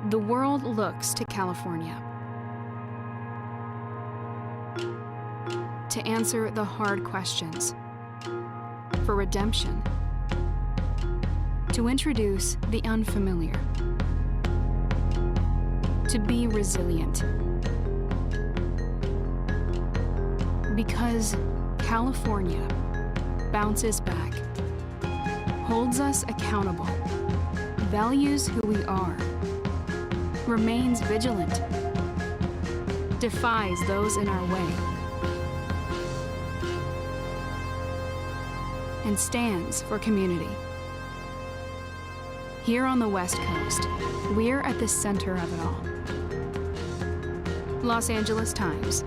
The world looks to California to answer the hard questions, for redemption, to introduce the unfamiliar, to be resilient. Because California bounces back, holds us accountable, values who we are, remains vigilant, defies those in our way, and stands for community. Here on the West Coast, we're at the center of it all. Los Angeles Times,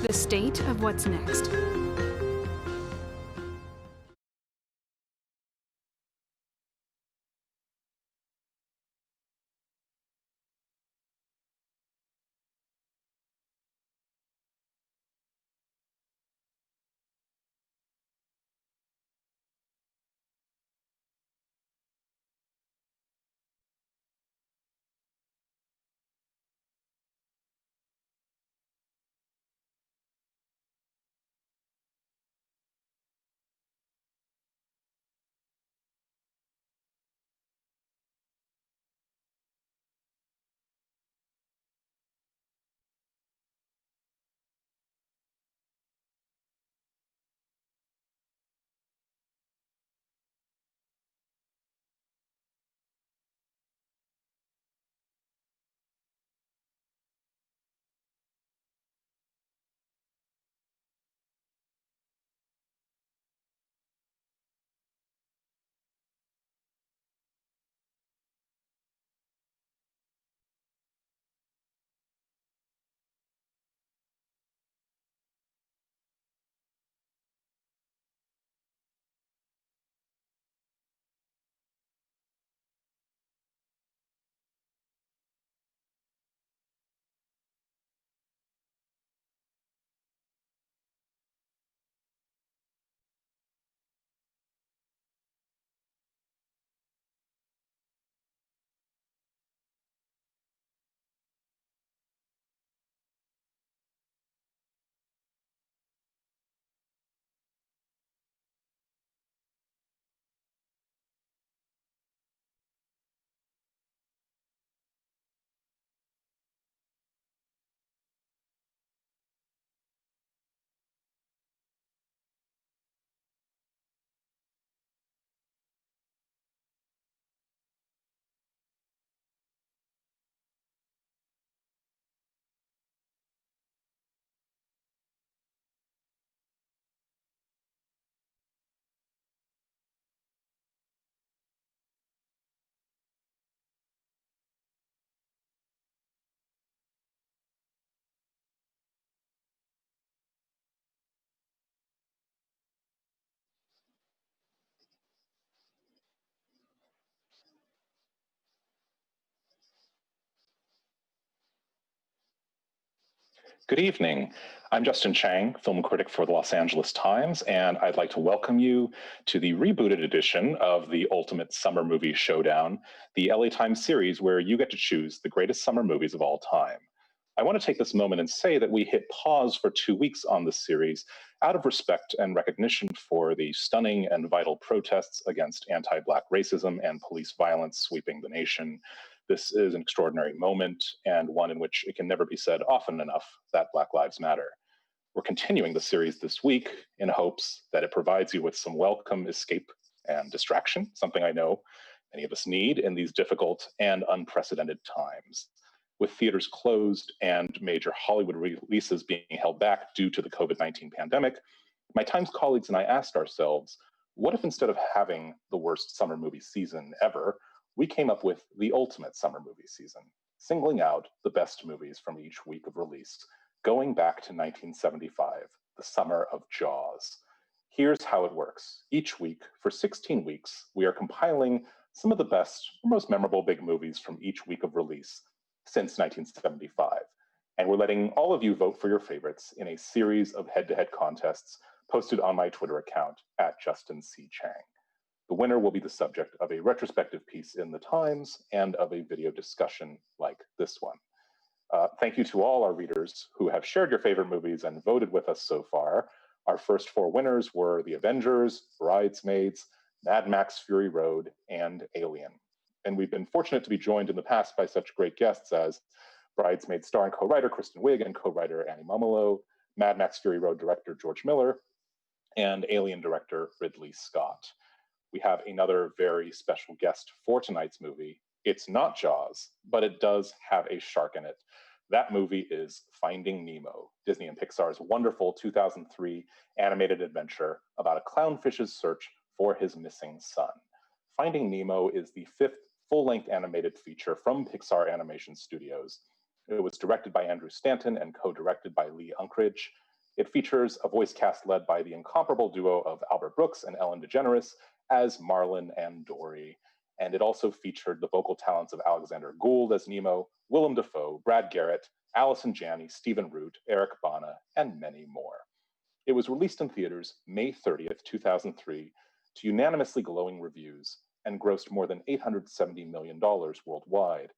the state of what's next. Good evening. I'm Justin Chang, film critic for the Los Angeles Times, and I'd like to welcome you to the rebooted edition of the ultimate summer movie Showdown, the LA Times series where you get to choose the greatest summer movies of all time. I want to take this moment and say that we hit pause for 2 weeks on this series out of respect and recognition for the stunning and vital protests against anti-Black racism and police violence sweeping the nation. This is an extraordinary moment and one in which it can never be said often enough that Black Lives Matter. We're continuing the series this week in hopes that it provides you with some welcome escape and distraction, something I know many of us need in these difficult and unprecedented times. With theaters closed and major Hollywood releases being held back due to the COVID-19 pandemic, my Times colleagues and I asked ourselves, what if instead of having the worst summer movie season ever, we came up with the ultimate summer movie season, singling out the best movies from each week of release, going back to 1975, the summer of Jaws. Here's how it works. Each week, for 16 weeks, we are compiling some of the best, most memorable big movies from each week of release since 1975. And we're letting all of you vote for your favorites in a series of head-to-head contests posted on my Twitter account @JustinCChang. The winner will be the subject of a retrospective piece in the Times and of a video discussion like this one. Thank you to all our readers who have shared your favorite movies and voted with us so far. Our first four winners were The Avengers, Bridesmaids, Mad Max Fury Road, and Alien. And we've been fortunate to be joined in the past by such great guests as Bridesmaids star and co-writer Kristen Wiig and co-writer Annie Mumolo, Mad Max Fury Road director George Miller, and Alien director Ridley Scott. We have another very special guest for tonight's movie. It's not Jaws, but it does have a shark in it. That movie is Finding Nemo, Disney and Pixar's wonderful 2003 animated adventure about a clownfish's search for his missing son. Finding Nemo is the fifth full-length animated feature from Pixar Animation Studios. It was directed by Andrew Stanton and co-directed by Lee Unkrich. It features a voice cast led by the incomparable duo of Albert Brooks and Ellen DeGeneres as Marlin and Dory. And it also featured the vocal talents of Alexander Gould as Nemo, Willem Dafoe, Brad Garrett, Allison Janney, Stephen Root, Eric Bana, and many more. It was released in theaters May 30th, 2003, to unanimously glowing reviews and grossed more than $870 million worldwide.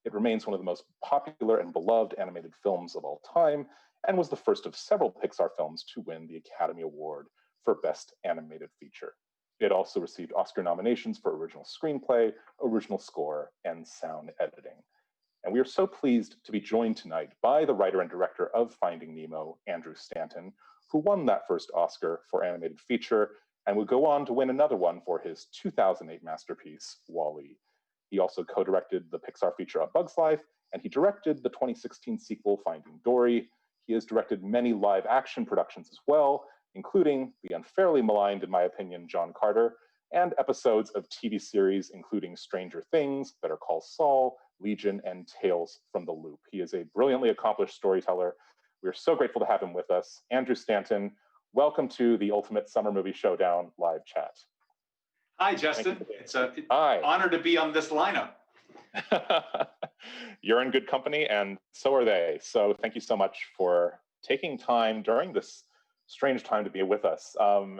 It remains one of the most popular and beloved animated films of all time, and was the first of several Pixar films to win the Academy Award for Best Animated Feature. It also received Oscar nominations for original screenplay, original score, and sound editing. And we are so pleased to be joined tonight by the writer and director of Finding Nemo, Andrew Stanton, who won that first Oscar for animated feature and would go on to win another one for his 2008 masterpiece, WALL-E. He also co-directed the Pixar feature A Bug's Life, and he directed the 2016 sequel, Finding Dory. He has directed many live action productions as well, including the unfairly maligned, in my opinion, John Carter, and episodes of TV series including Stranger Things, Better Call Saul, Legion, and Tales from the Loop. He is a brilliantly accomplished storyteller. We are so grateful to have him with us. Andrew Stanton, welcome to the Ultimate Summer Movie Showdown live chat. Hi, Justin. It's an honor to be on this lineup. You're in good company, and so are they. So thank you so much for taking time during this strange time to be with us.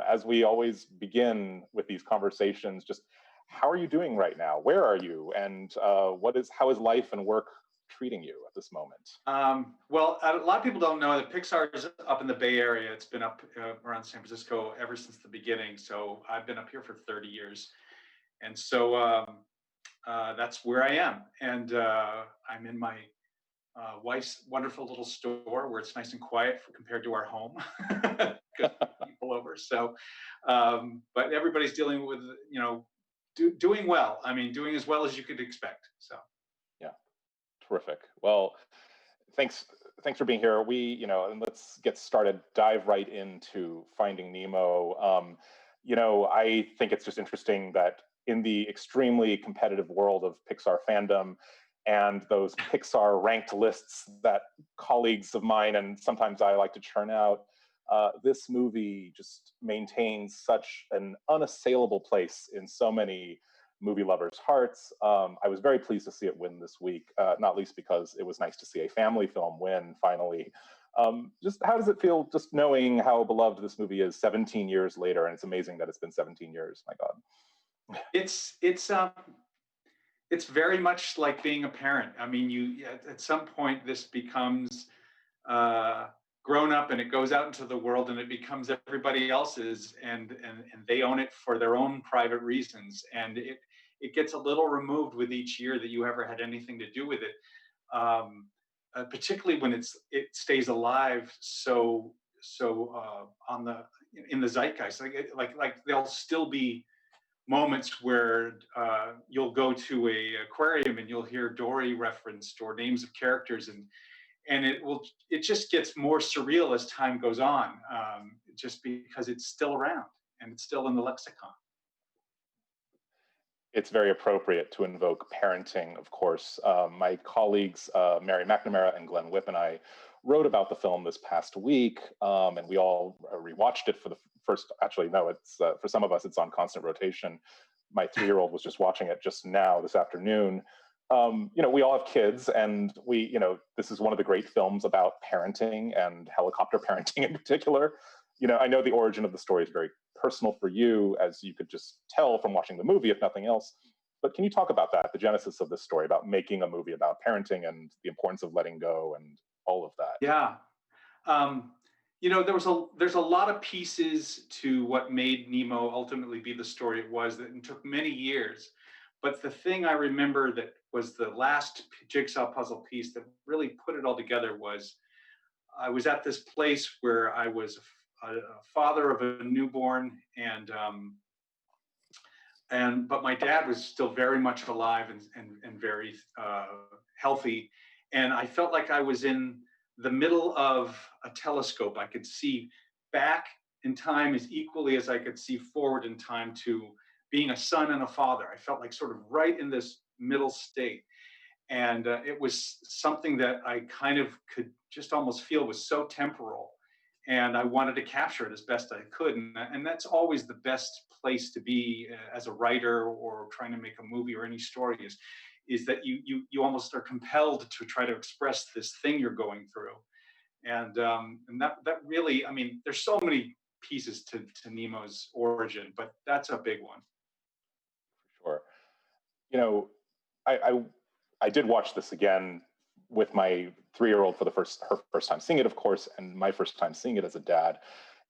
As we always begin with these conversations, just how are you doing right now? Where are you? And how is life and work treating you at this moment? Well, a lot of people don't know that Pixar is up in the Bay Area. It's been up around San Francisco ever since the beginning. So I've been up here for 30 years. And so that's where I am. And I'm in my wife's wonderful little store where it's nice and quiet compared to our home. Good people over. So, but everybody's dealing with, doing well. I mean, doing as well as you could expect. So, yeah, terrific. Well, thanks for being here. And let's get started. Dive right into Finding Nemo. I think it's just interesting that in the extremely competitive world of Pixar fandom and those Pixar ranked lists that colleagues of mine and sometimes I like to churn out, this movie just maintains such an unassailable place in so many movie lovers' hearts. I was very pleased to see it win this week, not least because it was nice to see a family film win finally. Just how does it feel just knowing how beloved this movie is 17 years later? And it's amazing that it's been 17 years, my God. It's very much like being a parent. I mean, at some point this becomes grown up and it goes out into the world and it becomes everybody else's, and they own it for their own private reasons. And it gets a little removed with each year that you ever had anything to do with it, particularly when it stays alive so in the zeitgeist. Like there'll still be moments where you'll go to a aquarium and you'll hear Dory referenced or names of characters, and it just gets more surreal as time goes on, just because it's still around and it's still in the lexicon. It's very appropriate to invoke parenting, of course. My colleagues, Mary McNamara and Glenn Whipp, and I wrote about the film this past week, and we all rewatched it for the first, actually, no, it's for some of us, it's on constant rotation. My 3-year-old was just watching it just now this afternoon. We all have kids, and this is one of the great films about parenting and helicopter parenting in particular. I know the origin of the story is very personal for you, as you could just tell from watching the movie, if nothing else. But can you talk about that, the genesis of this story, about making a movie about parenting and the importance of letting go and all of that? Yeah. Um, there's a lot of pieces to what made Nemo ultimately be the story it was, that it took many years. But the thing I remember that was the last jigsaw puzzle piece that really put it all together was I was at this place where I was a father of a newborn, and but my dad was still very much alive and very healthy, and I felt like I was in the middle of a telescope. I could see back in time as equally as I could see forward in time to being a son and a father. I felt like sort of right in this middle state, and it was something that I kind of could just almost feel was so temporal, and I wanted to capture it as best I could, and that's always the best place to be as a writer or trying to make a movie or any story is that you almost are compelled to try to express this thing you're going through, and that really, I mean, there's so many pieces to Nemo's origin, but that's a big one. Sure. You know, I, I I did watch this again with my 3-year-old for her first time seeing it, of course, and my first time seeing it as a dad.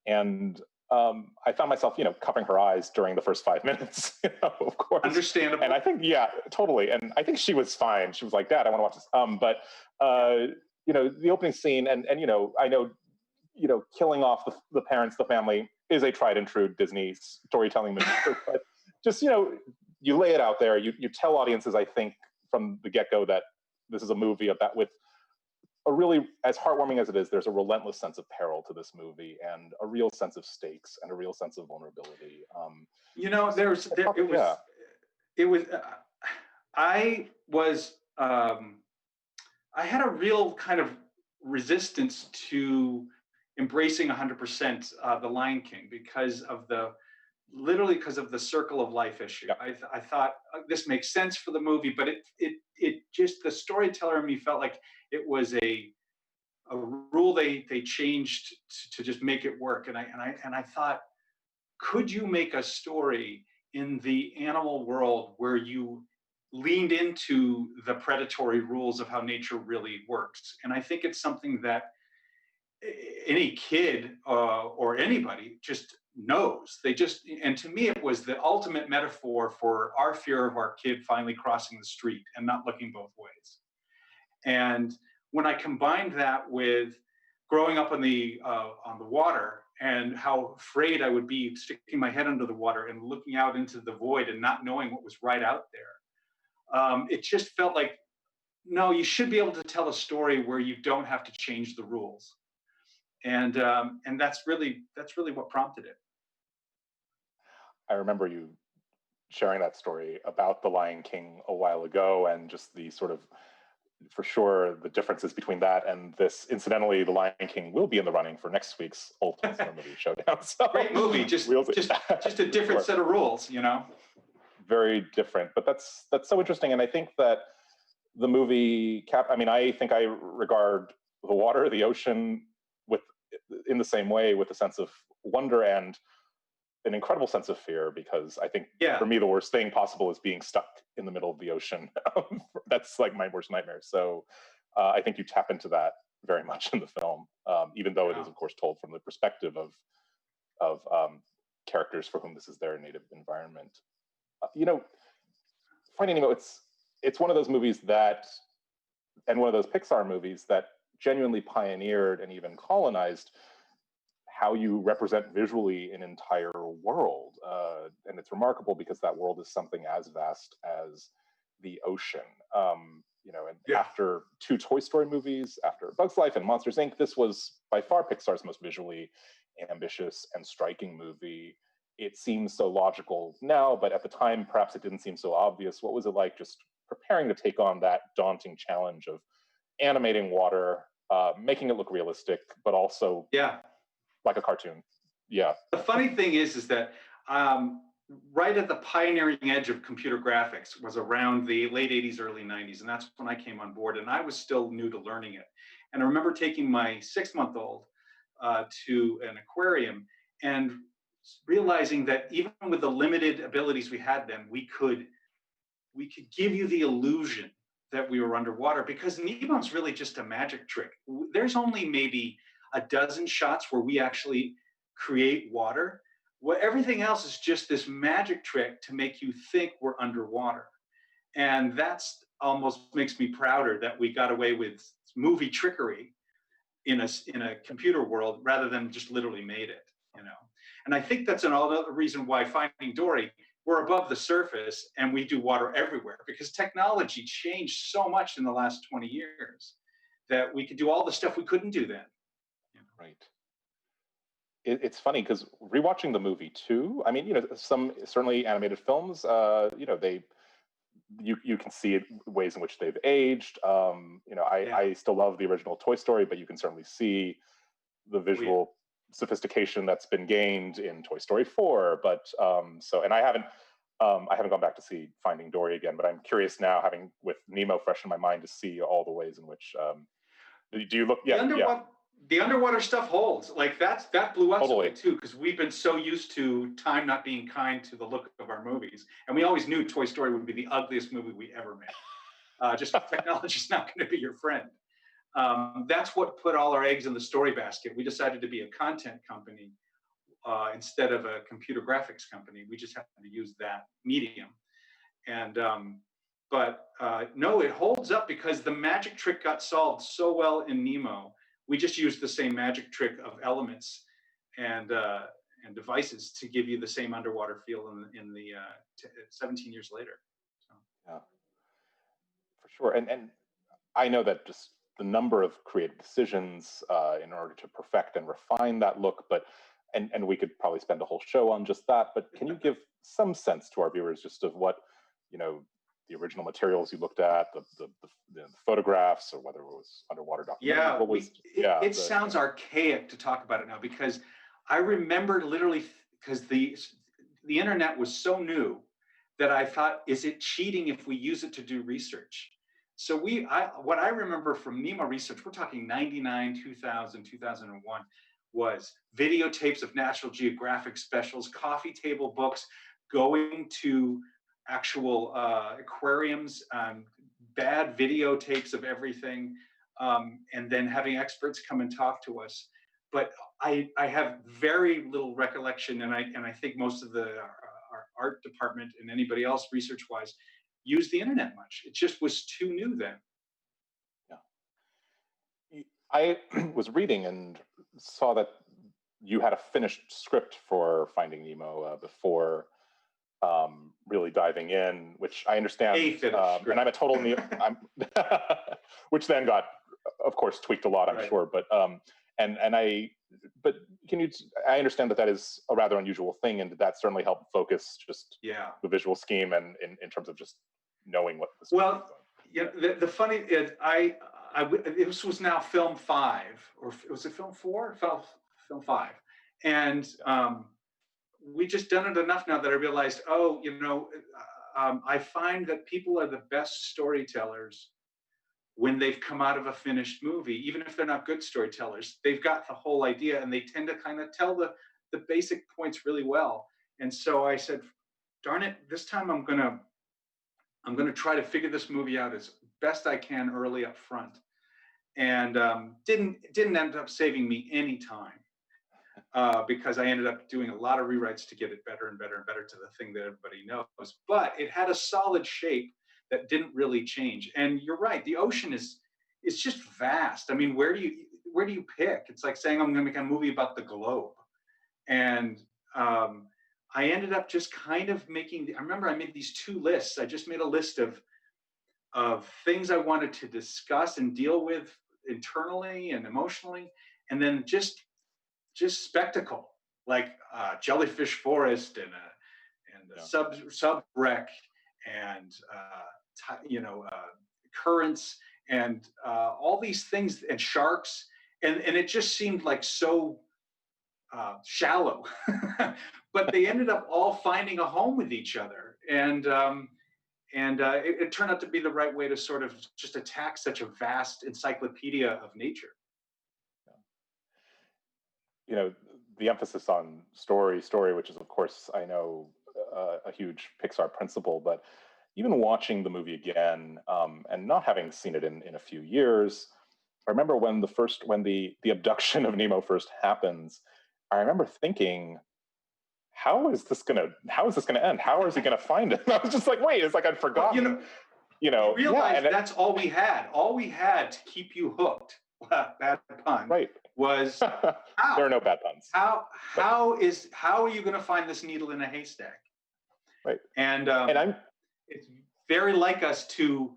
And I found myself, covering her eyes during the first 5 minutes, of course. Understandable. And I think, yeah, totally. And I think she was fine. She was like, "Dad, I want to watch this." But the opening scene, and I know, killing off the parents, the family, is a tried and true Disney storytelling maneuver. But just you lay it out there. You tell audiences, I think, from the get-go that this is a movie of that with a really, as heartwarming as it is, there's a relentless sense of peril to this movie and a real sense of stakes and a real sense of vulnerability. It was I was I had a real kind of resistance to embracing 100% the Lion King because of the circle of life issue. Yeah. I thought this makes sense for the movie, but it just, the storyteller in me felt like it was a rule they changed to just make it work. And I thought, could you make a story in the animal world where you leaned into the predatory rules of how nature really works? And I think it's something that any kid or anybody just knows. And to me, it was the ultimate metaphor for our fear of our kid finally crossing the street and not looking both ways. And when I combined that with growing up on the water and how afraid I would be sticking my head under the water and looking out into the void and not knowing what was right out there, it just felt like, no, you should be able to tell a story where you don't have to change the rules. And that's really what prompted it. I remember you sharing that story about The Lion King a while ago, and just the sort of, for sure, the differences between that and this. Incidentally, The Lion King will be in the running for next week's Ultimate Summer Movie Showdown. So great movie, just a different set of rules, Very different, but that's so interesting. And I think that the movie I think I regard the water, the ocean, in the same way, with a sense of wonder and an incredible sense of fear, because I think for me the worst thing possible is being stuck in the middle of the ocean. That's like my worst nightmare. So I think you tap into that very much in the film, even though it is, of course, told from the perspective of characters for whom this is their native environment. Finding Nemo, it's one of those movies and one of those Pixar movies that genuinely pioneered and even colonized how you represent visually an entire world. And it's remarkable because that world is something as vast as the ocean. After 2 Toy Story movies, after Bug's Life and Monsters, Inc., this was by far Pixar's most visually ambitious and striking movie. It seems so logical now, but at the time, perhaps it didn't seem so obvious. What was it like just preparing to take on that daunting challenge of animating water, making it look realistic, but also like a cartoon? Yeah. The funny thing is that right at the pioneering edge of computer graphics was around the late 80s, early 90s. And that's when I came on board, and I was still new to learning it. And I remember taking my 6-month-old to an aquarium, and realizing that even with the limited abilities we had then, we could give you the illusion that we were underwater, because Nemo's really just a magic trick. There's only maybe a dozen shots where we actually create water. Everything else is just this magic trick to make you think we're underwater. And that's almost makes me prouder that we got away with movie trickery in a computer world rather than just literally made it, you know. And I think that's another reason why Finding Dory, we're above the surface and we do water everywhere, because technology changed so much in the last 20 years that we could do all the stuff we couldn't do then. You know? Right. It's funny because rewatching the movie too. I mean, some certainly animated films. You can see it, ways in which they've aged. I still love the original Toy Story, but you can certainly see the visual sophistication that's been gained in Toy Story 4. But and I haven't gone back to see Finding Dory again, but I'm curious now, having with Nemo fresh in my mind, to see all the ways in which. Do you look? Yeah. The underwater stuff holds. Like that blew us Totally. away too, because we've been so used to time not being kind to the look of our movies, and we always knew Toy Story would be the ugliest movie we ever made. Just technology's not going to be your friend. That's what put all our eggs in the story basket. We decided to be a content company instead of a computer graphics company. We just happened to use that medium, and no, it holds up because the magic trick got solved so well in Nemo. We just used the same magic trick of elements and devices to give you the same underwater feel in the 17 years later. So. Yeah, for sure. And I know that just the number of creative decisions in order to perfect and refine that look, and we could probably spend a whole show on just that. But can you give some sense to our viewers just of what, the original materials you looked at, the photographs, or whether it was underwater documentary? It sounds archaic to talk about it now, because I remember literally, because the internet was so new that I thought, is it cheating if we use it to do research? So what I remember from Nemo research, we're talking 99, 2000, 2001, was videotapes of National Geographic specials, coffee table books, going to actual aquariums, bad videotapes of everything, and then having experts come and talk to us. But I have very little recollection, and I think most of our art department and anybody else research-wise used the internet much. It just was too new then. Yeah. I was reading and saw that you had a finished script for Finding Nemo before really diving in, which I understand. And I'm a total which then got, of course, tweaked a lot, I'm sure. But I understand that is a rather unusual thing, and that certainly helped focus just the visual scheme and in terms of just knowing what the story was going. The funny is, this was now film 5, or was it film 4? Film 5, and we just done it enough now that I realized, I find that people are the best storytellers when they've come out of a finished movie. Even if they're not good storytellers, they've got the whole idea, and they tend to kind of tell the basic points really well. And so I said, darn it, this time I'm gonna try to figure this movie out as best I can early up front. And didn't end up saving me any time. Because I ended up doing a lot of rewrites to get it better and better and better to the thing that everybody knows. But it had a solid shape that didn't really change. And you're right, the ocean it's just vast. I mean, where do you pick? It's like saying I'm going to make a movie about the globe. And I ended up just kind of I remember I made these 2 lists. I just made a list of things I wanted to discuss and deal with internally and emotionally, and then just spectacle, like jellyfish forest and a sub wreck and currents and all these things, and sharks, and it just seemed like so shallow. But they ended up all finding a home with each other, and it turned out to be the right way to sort of just attack such a vast encyclopedia of nature. the emphasis on story, which is, of course, I know a huge Pixar principle, but even watching the movie again, and not having seen it in a few years, I remember when the abduction of Nemo first happens, I remember thinking, how is this gonna end? How is he gonna find it? And I was just like, wait, it's like I'd forgotten. You realize yeah, that's all we had. All we had to keep you hooked, bad pun, right. was how? There are no bad puns. How are you going to find this needle in a haystack? Right. And I'm it's very like us to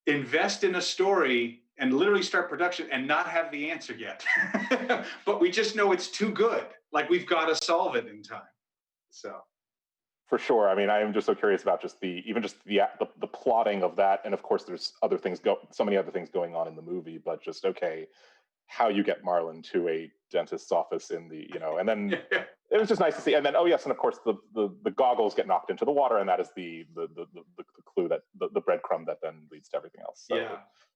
invest in a story and literally start production and not have the answer yet. But we just know it's too good. Like we've got to solve it in time. So for sure. I mean, I am just so curious about just the plotting of that, and of course, there's so many other things going on in the movie. But just how you get Marlin to a dentist's office and then it was just nice to see. And then, oh yes, and of course, the goggles get knocked into the water, and that is the clue, that the breadcrumb that then leads to everything else. So,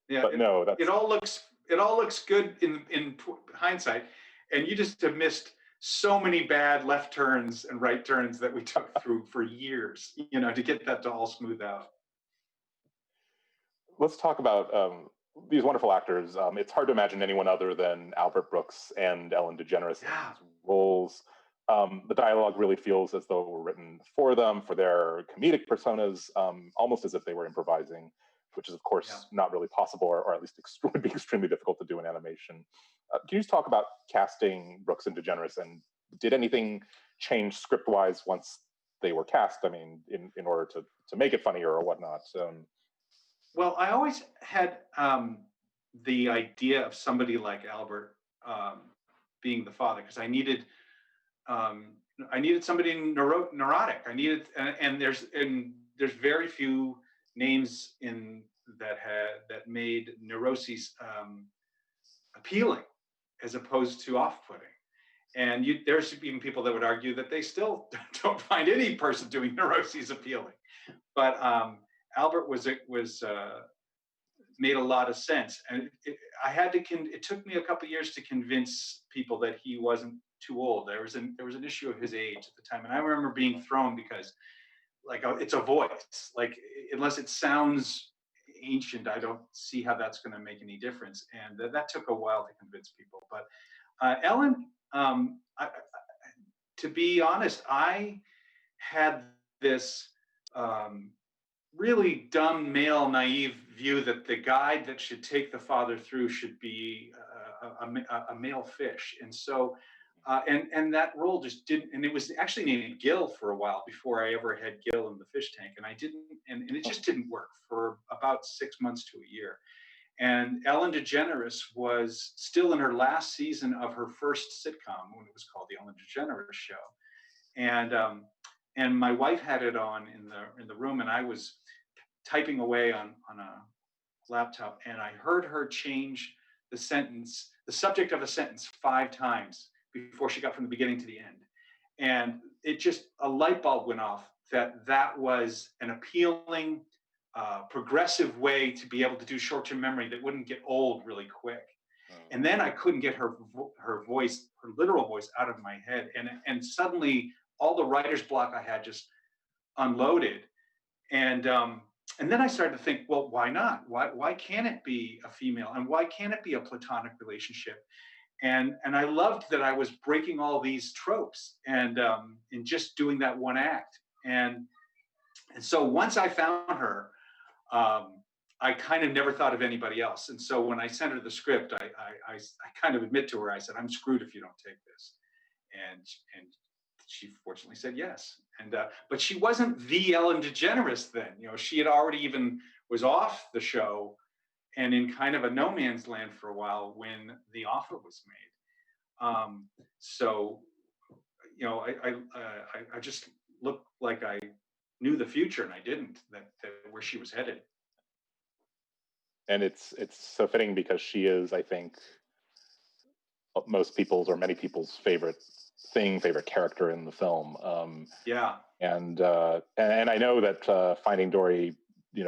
yeah. But no, it all looks good in hindsight, and you just have missed so many bad left turns and right turns that we took through for years, to get that to all smooth out. Let's talk about these wonderful actors. It's hard to imagine anyone other than Albert Brooks and Ellen DeGeneres in these roles. The dialogue really feels as though it were written for them, for their comedic personas, almost as if they were improvising, which is, of course, not really possible, or at least would be extremely difficult to do in animation. Can you just talk about casting Brooks and DeGeneres, and did anything change script-wise once they were cast? I mean, in order to make it funnier or whatnot? Well, I always had the idea of somebody like Albert being the father, because I needed somebody neurotic. I needed, and there's very few names that made neuroses appealing as opposed to off-putting. And there's even people that would argue that they still don't find any person doing neuroses appealing. But Albert made a lot of sense, and it took me a couple of years to convince people that he wasn't too old. There was an issue of his age at the time, and I remember being thrown because, it's a voice. Like, unless it sounds ancient, I don't see how that's going to make any difference. And that took a while to convince people. But Ellen, to be honest, I had this really dumb, male, naive view that the guide that should take the father through should be a male fish. And so, and that role just didn't, and it was actually named Gil for a while before I ever had Gil in the fish tank. And I didn't, and it just didn't work for about 6 months to a year. And Ellen DeGeneres was still in her last season of her first sitcom, when it was called The Ellen DeGeneres Show. And my wife had it on in the room, and I was typing away on a laptop, and I heard her change the subject of a sentence 5 times before she got from the beginning to the end. And it just, a light bulb went off that was an appealing, progressive way to be able to do short-term memory that wouldn't get old really quick. And then I couldn't get her voice, her literal voice, out of my head. And suddenly all the writer's block I had just unloaded. And then I started to think, well, why not? Why can't it be a female? And why can't it be a platonic relationship? And I loved that I was breaking all these tropes and just doing that one act. And so once I found her, I kind of never thought of anybody else. And so when I sent her the script, I kind of admit to her, I said, I'm screwed if you don't take this. And she fortunately said yes. And but she wasn't the Ellen DeGeneres then. She had already even was off the show and in kind of a no man's land for a while when the offer was made. So, I just looked like I knew the future, and I didn't, that where she was headed. And it's so fitting because she is, I think, most people's or many people's favorite character in the film. And I know that Finding Dory,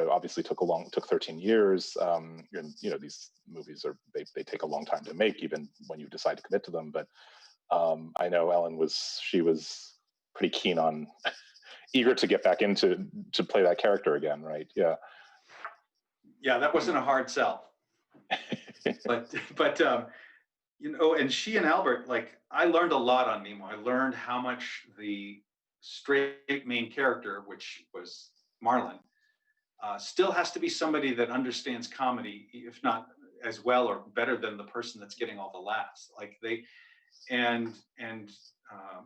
obviously took 13 years. And these movies they take a long time to make, even when you decide to commit to them. But I know Ellen she was pretty keen on, eager to get back to play that character again, right? Yeah. Yeah, that wasn't a hard sell. but and she and Albert, like, I learned a lot on Nemo. I learned how much the straight main character, which was Marlin, still has to be somebody that understands comedy, if not as well or better than the person that's getting all the laughs. Like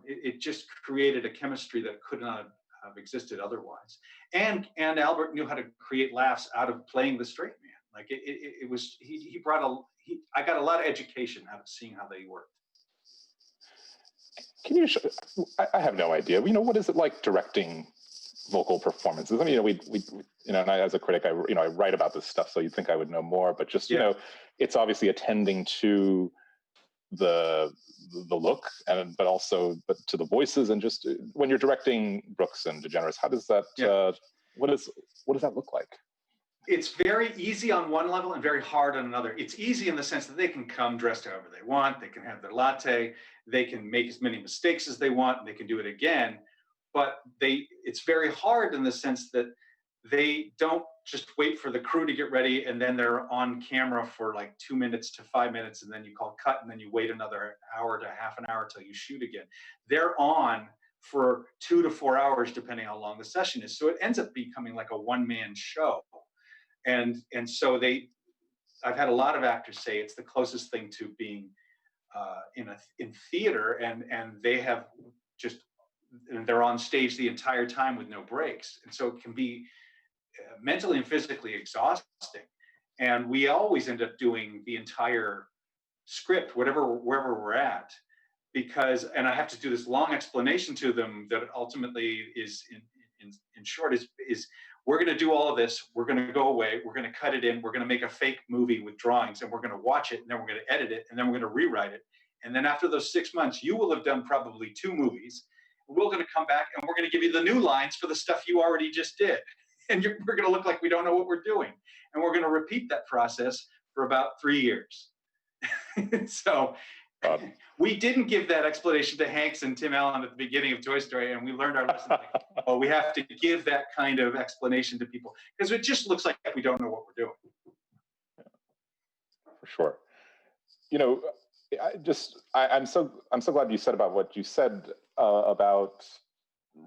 it just created a chemistry that could not have existed otherwise. And Albert knew how to create laughs out of playing the straight man. Like it was he brought I got a lot of education out of seeing how they worked. Can you? I have no idea. What is it like directing vocal performances? I mean, we and I, as a critic, I write about this stuff, so you'd think I would know more. But just it's obviously attending to the look, but to the voices, and just when you're directing Brooks and DeGeneres, how does that? What does that look like? It's very easy on one level and very hard on another. It's easy in the sense that they can come dressed however they want. They can have their latte. They can make as many mistakes as they want. And they can do it again. But it's very hard in the sense that they don't just wait for the crew to get ready and then they're on camera for like 2 minutes to 5 minutes and then you call cut and then you wait another hour to half an hour till you shoot again. They're on for 2 to 4 hours depending how long the session is. So it ends up becoming like a one-man show. And so I've had a lot of actors say it's the closest thing to being in theater, and they have they're on stage the entire time with no breaks, and so it can be mentally and physically exhausting. And we always end up doing the entire script, wherever we're at, and I have to do this long explanation to them that ultimately is in short is we're going to do all of this. We're going to go away. We're going to cut it in. We're going to make a fake movie with drawings, and we're going to watch it, and then we're going to edit it, and then we're going to rewrite it. And then after those 6 months, you will have done probably 2 movies. We're going to come back, and we're going to give you the new lines for the stuff you already just did. And we're going to look like we don't know what we're doing. And we're going to repeat that process for about 3 years. So we didn't give that explanation to Hanks and Tim Allen at the beginning of Toy Story, and we learned our lesson. We have to give that kind of explanation to people because it just looks like we don't know what we're doing. For sure. I'm so glad you said about what you said about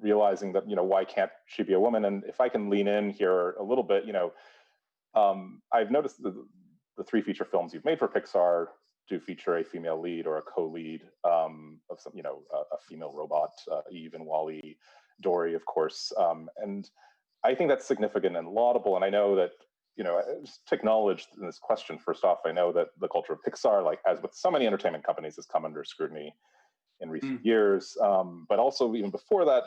realizing that why can't she be a woman? And if I can lean in here a little bit, I've noticed the 3 feature films you've made for Pixar do feature a female lead or a co-lead of some, a female robot, Eve and Wall-E, Dory, of course. And I think that's significant and laudable. And I know that, just to acknowledge in this question, first off, I know that the culture of Pixar, like as with so many entertainment companies, has come under scrutiny in recent years. But also even before that,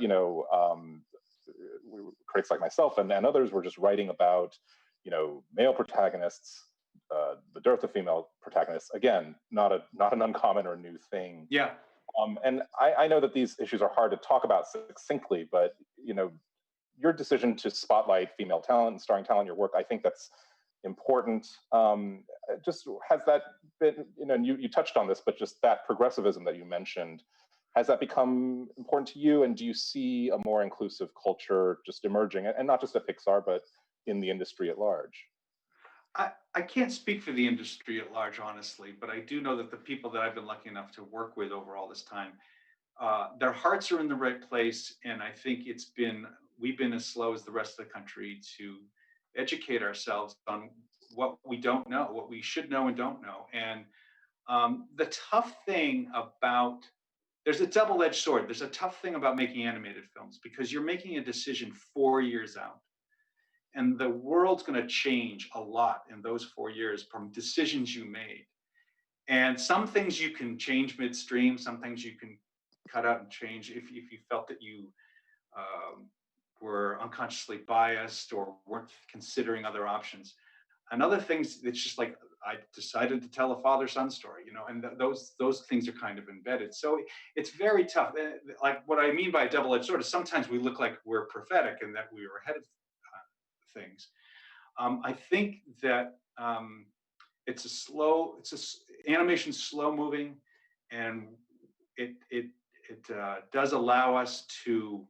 critics like myself and others were just writing about, male protagonists, the dearth of female protagonists. Again, not an uncommon or new thing. Yeah. And I know that these issues are hard to talk about succinctly, but your decision to spotlight female talent and starring talent in your work, I think that's important. Just has that been, and you touched on this, but just that progressivism that you mentioned, has that become important to you? And do you see a more inclusive culture just emerging, and not just at Pixar, but in the industry at large? I can't speak for the industry at large, honestly, but I do know that the people that I've been lucky enough to work with over all this time, their hearts are in the right place. And I think we've been as slow as the rest of the country to educate ourselves on what we don't know, what we should know and don't know. And the tough thing there's a double-edged sword. There's a tough thing about making animated films because you're making a decision 4 years out. And the world's going to change a lot in those 4 years from decisions you made. And some things you can change midstream, some things you can cut out and change if you felt that you were unconsciously biased or weren't considering other options. And other things, it's just like, I decided to tell a father-son story, and those things are kind of embedded. So it's very tough. Like what I mean by a double-edged sword is sometimes we look like we're prophetic and that we were ahead of things. I think that animation's slow moving, and it does allow us to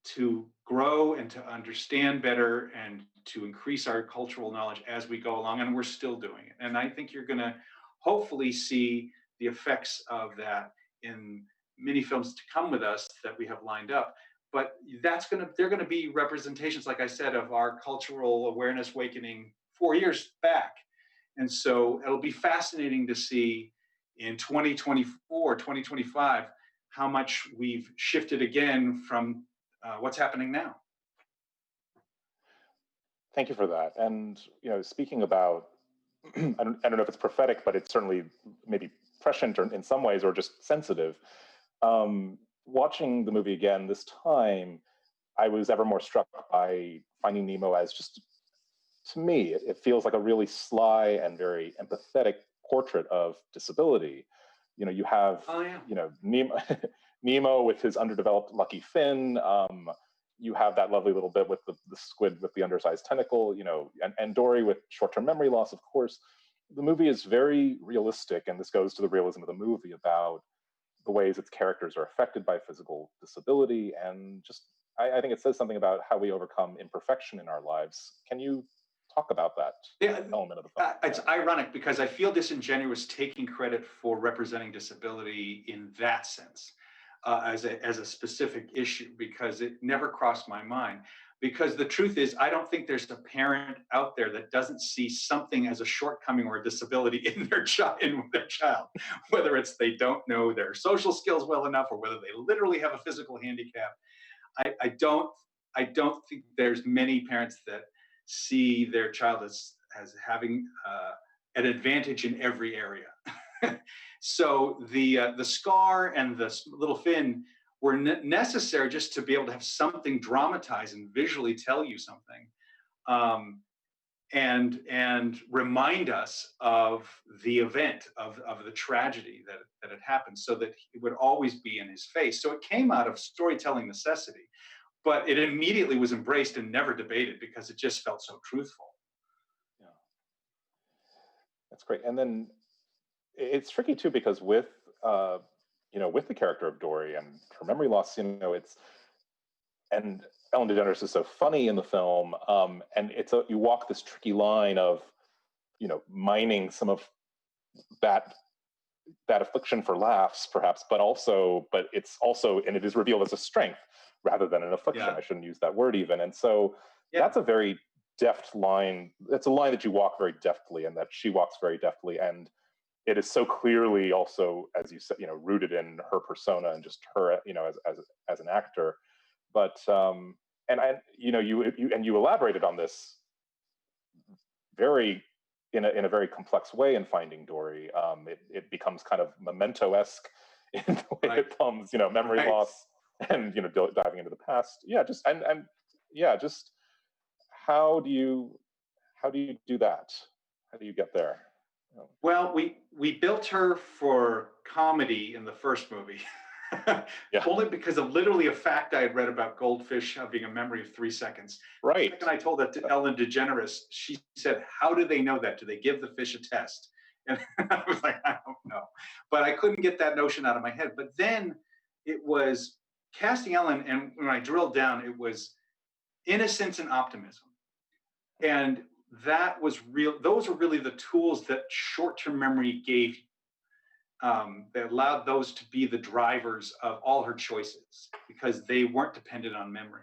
to grow and to understand better and to increase our cultural knowledge as we go along, and we're still doing it. And I think you're going to hopefully see the effects of that in many films to come with us that we have lined up. But they're going to be representations, like I said, of our cultural awareness awakening 4 years back. And so it'll be fascinating to see in 2024, 2025, how much we've shifted again from what's happening now. Thank you for that. And speaking about, I don't know if it's prophetic, but it's certainly maybe prescient or in some ways, or just sensitive. Watching the movie again this time, I was ever more struck by Finding Nemo as just, to me, it feels like a really sly and very empathetic portrait of disability. You have, Nemo, Nemo with his underdeveloped lucky fin. You have that lovely little bit with the squid with the undersized tentacle, and Dory with short-term memory loss, of course. The movie is very realistic, and this goes to the realism of the movie about the ways its characters are affected by physical disability. And just, I think it says something about how we overcome imperfection in our lives. Can you talk about that element of the film? It's ironic because I feel disingenuous taking credit for representing disability in that sense, as a specific issue, because it never crossed my mind. Because the truth is, I don't think there's a parent out there that doesn't see something as a shortcoming or a disability in their child, whether it's they don't know their social skills well enough, or whether they literally have a physical handicap. I don't think there's many parents that see their child as having an advantage in every area. So the scar and the little fin were necessary just to be able to have something dramatized and visually tell you something, and remind us of the event, of the tragedy that had happened, so that it would always be in his face. So it came out of storytelling necessity, but it immediately was embraced and never debated because it just felt so truthful. Yeah, that's great. And then it's tricky too, because with with the character of Dory and her memory loss, and Ellen DeGeneres is so funny in the film, and you walk this tricky line of mining some of that affliction for laughs, perhaps, but it's also, and it is revealed as a strength rather than an affliction. Yeah. I shouldn't use that word even. And so that's a very deft line. It's a line that you walk very deftly, and that she walks very deftly, and it is so clearly also, as you said, rooted in her persona and just her, as an actor. But you elaborated on this in a very complex way in Finding Dory. It becomes kind of Memento-esque in the way it comes, memory loss and diving into the past. Just how do you do that? How do you get there? Well, we built her for comedy in the first movie. Only because of literally a fact I had read about goldfish having a memory of 3 seconds. Right. And I told that to Ellen DeGeneres. She said, "How do they know that? Do they give the fish a test?" And I was like, "I don't know." But I couldn't get that notion out of my head. But then it was casting Ellen, and when I drilled down, it was innocence and optimism. And that was real. Those are really the tools that short-term memory gave you. That allowed those to be the drivers of all her choices, because they weren't dependent on memory,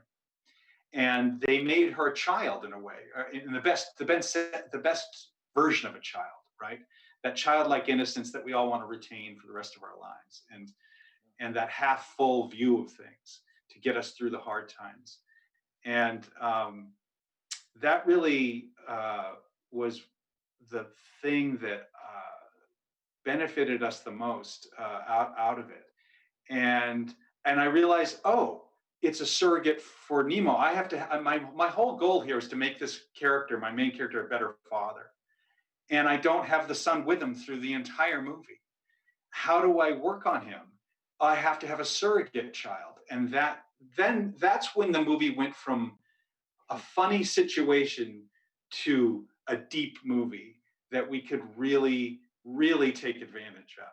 and they made her a child in a way, in the best version of a child, right? That childlike innocence that we all want to retain for the rest of our lives, and that half full view of things to get us through the hard times. And that really was the thing that benefited us the most out of it. And I realized, it's a surrogate for Nemo. I have to, my whole goal here is to make this character, my main character, a better father. And I don't have the son with him through the entire movie. How do I work on him? I have to have a surrogate child. And that's when the movie went from a funny situation to a deep movie that we could really take advantage of.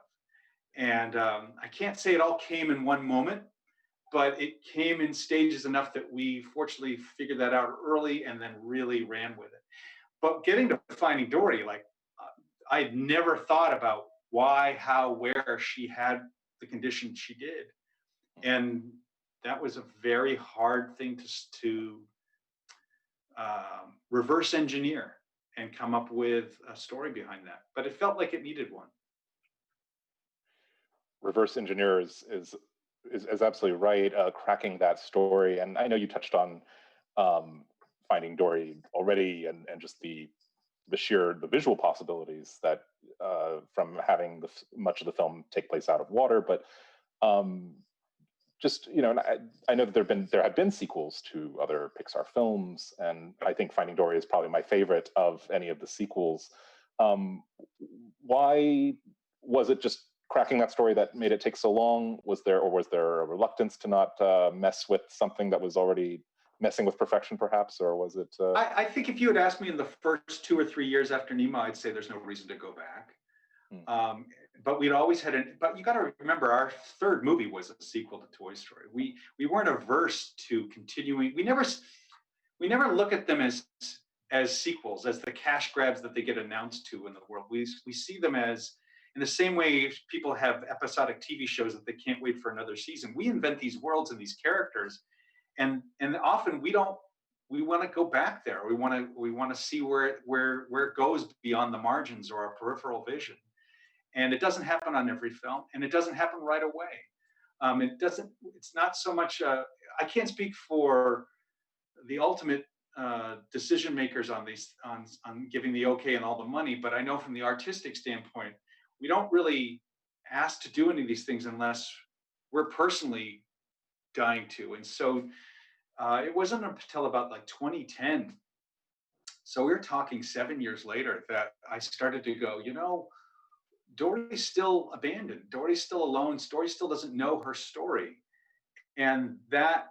And I can't say it all came in one moment, but it came in stages enough that we fortunately figured that out early and then really ran with it. But getting to Finding Dory, like I'd never thought about why, how, where she had the condition she did, and that was a very hard thing to reverse engineer and come up with a story behind that. But it felt like it needed one. Reverse engineer is absolutely right. Cracking that story, and I know you touched on Finding Dory already, and just the visual possibilities that from having much of the film take place out of water, but just and I know that there have been sequels to other Pixar films, and I think Finding Dory is probably my favorite of any of the sequels. Why was it just cracking that story that made it take so long? Was there a reluctance to not mess with something that was already messing with perfection, perhaps, or was it? I think if you had asked me in the first 2 or 3 years after Nemo, I'd say there's no reason to go back. But we'd always had but you got to remember, our third movie was a sequel to Toy Story. We weren't averse to continuing. We never look at them as sequels, as the cash grabs that they get announced to in the world. We see them as, in the same way people have episodic TV shows that they can't wait for another season. We invent these worlds and these characters, and often we want to go back there. We want to see where it goes beyond the margins or our peripheral vision. And it doesn't happen on every film, and it doesn't happen right away. It's not so much. I can't speak for the ultimate decision makers on these, on giving the okay and all the money, but I know from the artistic standpoint, we don't really ask to do any of these things unless we're personally dying to. And so it wasn't until about like 2010. So we were talking 7 years later that I started to go, Dory's still abandoned. Dory's still alone. Dory still doesn't know her story. And that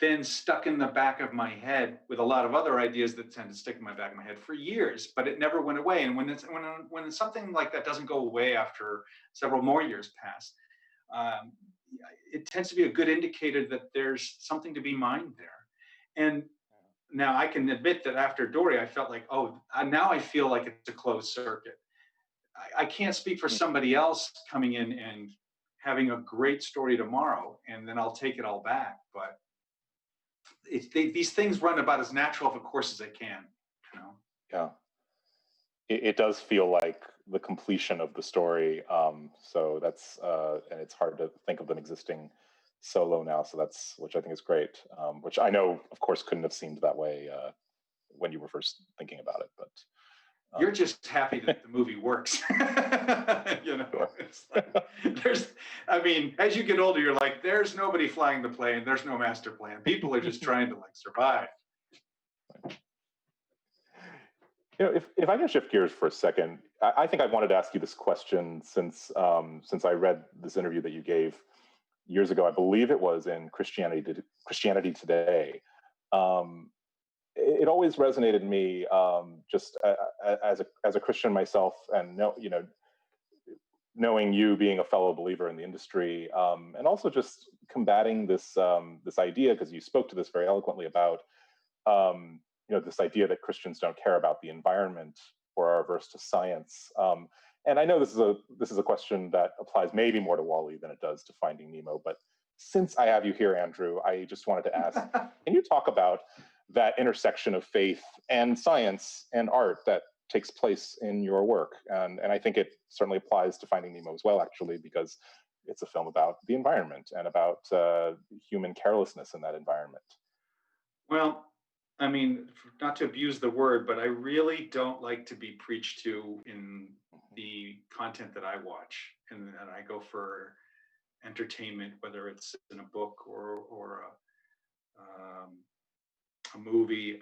then stuck in the back of my head with a lot of other ideas that tend to stick in my back of my head for years, but it never went away. And when something like that doesn't go away after several more years pass, it tends to be a good indicator that there's something to be mined there. And now I can admit that after Dory, I felt like, now I feel like it's a closed circuit. I can't speak for somebody else coming in and having a great story tomorrow, and then I'll take it all back. But these things run about as natural of a course as they can. Yeah, it does feel like the completion of the story. So that's and it's hard to think of them existing solo now. So which I think is great. Which I know, of course, couldn't have seemed that way when you were first thinking about it, but. You're just happy that the movie works. It's like, as you get older, you're like, there's nobody flying the plane. There's no master plan. People are just trying to survive. If I can shift gears for a second, I think I wanted to ask you this question since I read this interview that you gave years ago. I believe it was in Christianity Today. It always resonated in me, just as a Christian myself, and knowing you being a fellow believer in the industry, and also just combating this idea, because you spoke to this very eloquently about this idea that Christians don't care about the environment or are averse to science. And I know this is a question that applies maybe more to WALL-E than it does to Finding Nemo. But since I have you here, Andrew, I just wanted to ask: can you talk about that intersection of faith and science and art that takes place in your work? And I think it certainly applies to Finding Nemo as well, actually, because it's a film about the environment and about human carelessness in that environment. Well, not to abuse the word, but I really don't like to be preached to in the content that I watch, and I go for entertainment, whether it's in a book or a movie.